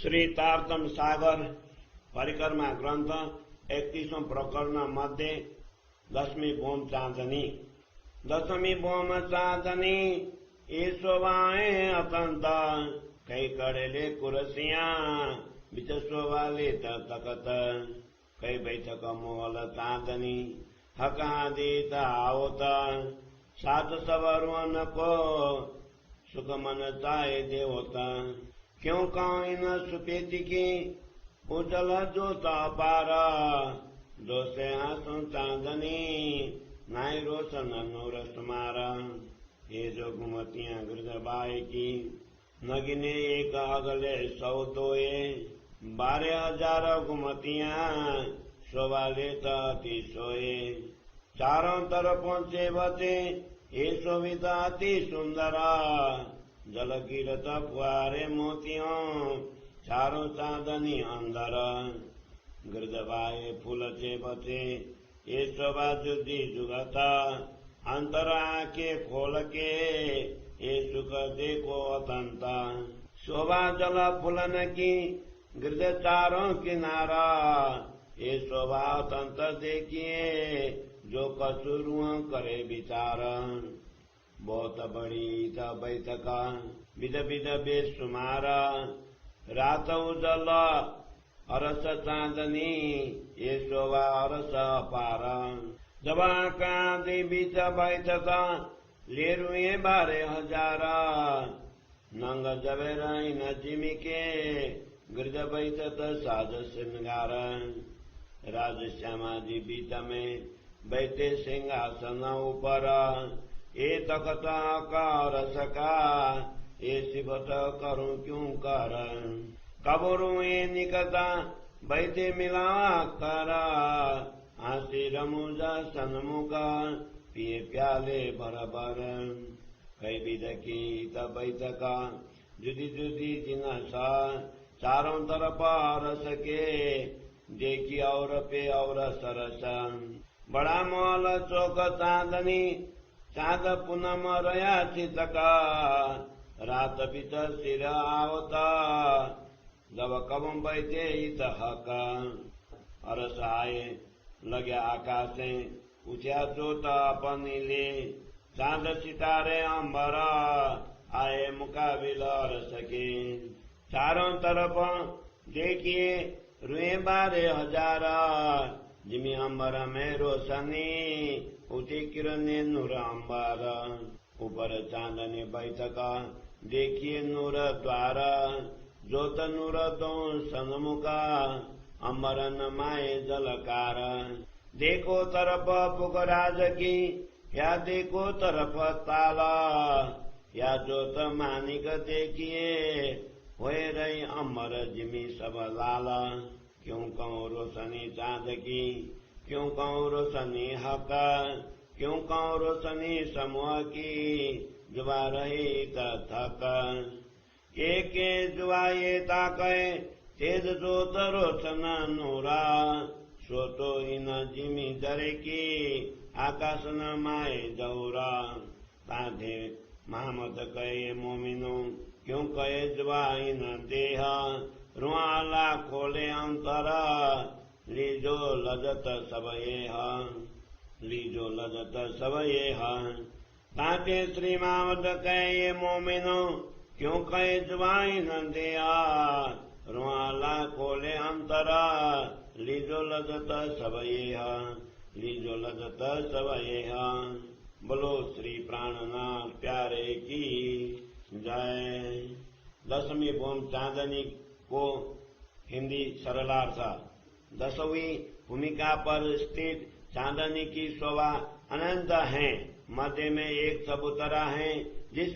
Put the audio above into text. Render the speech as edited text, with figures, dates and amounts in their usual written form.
श्री तारतम सागर परिक्रमा ग्रंथ 31 प्रकरण मध्ये 10મી बोम चांदनी 10મી बोम चांदनी ईश्वाए अतंत कई कड़ेले कुरसिया बिच सोवाले तकत कई बैठक मोल चांदनी हका दीता आवत सात सवरुन को सुख मन चाहे देवता क्यों काइन सुपेति की उजल जोता पारा दोसे आंसू चांदनी नाई रोशन नूर तुम्हारा ये जो घुमतियां गिरधबाई की नगिने एक अगले 100 दोए 12,000 घुमतियां शोभाले ती सोए चारों तरफों से बचे ये सुविधा अति सुंदरा जल गिरत फुआरे मोतियों चारों चांदनी अंदर गिरधबाए फूल से बचे ये शोभा जुदी जुगता अंतर आंखे खोल के ये सुख देखो अतंता शोभा जल फूलन की गिरध चारों किनारा ये शोभा अतंत देखिए जो कसूरुओं करे विचार बहुत बड़ी बैठका विध विध बेसुमारा रात उजल अरस चांदनी ये शोभा अरस पारा जब कांदी बीच बैठका ले रुए 12,000 नंग जबेर न जिमिके गिरध बैठत साज श्रृंगार राजश्यामा जी बीच में बैठे सिंहासन ऊपर ये तकत कर सका ये शिवत करूं क्यों कर कबरू ये निकता बैठे मिला कर हंसी रमुजा सन्मुखा पिए प्याले बराबर कई विध की तब बैठका जुदी जुदी जिनसा चारों तरफ रस के देखी और पे और सरस बड़ा मोल चौक चांदनी चांद पूनम रया चितका रात बीच सिर आवता जब कबम बैठे हक अरस आए लगे आकाशे उठ्या चोता पनीले चांद सितारे अंबर आए मुकाबिल अरस के चारों तरफ देखिए रुए 12,000 जिमी अंबर में रोशनी उठी किरणे नूर अंबर ऊपर चांदनी बैठका देखिए नूर द्वारा जोत नूर दो सन्मुखा अंबरन माए जलकार देखो तरफ पुगराज की या देखो तरफ ताला या जोत मानिक देखिए होए रही अंबर जिमी सब लाला क्यों कहूँ रोशनी चांद की क्यों कहूँ रोशनी हक क्यों कहूँ रोशनी समूह की जुबा रही थक एक जुआ ये ताके तेज जोत रोशन नूरा सोतो इन जिमी दरे की आकाश न माए जौरा ताधे महमद कहे मोमिनो क्यों कहे जुआ इन देह रुआला खोले अंतरा लीजो लजत सब लीजो लजत सब ताते श्री मावत कहे मोमिनो क्यों कहे जुबाई न दिया रुआला खोले अंतरा लीजो लजत सब लीजो लजत सब बोलो श्री प्राणनाथ प्यारे की जय। 10મી बोम चांदनी को हिंदी सरलार्थ 10वीं भूमिका पर स्थित चांदनी की शोभा अनंत है। मध्य में एक चबूतरा है जिस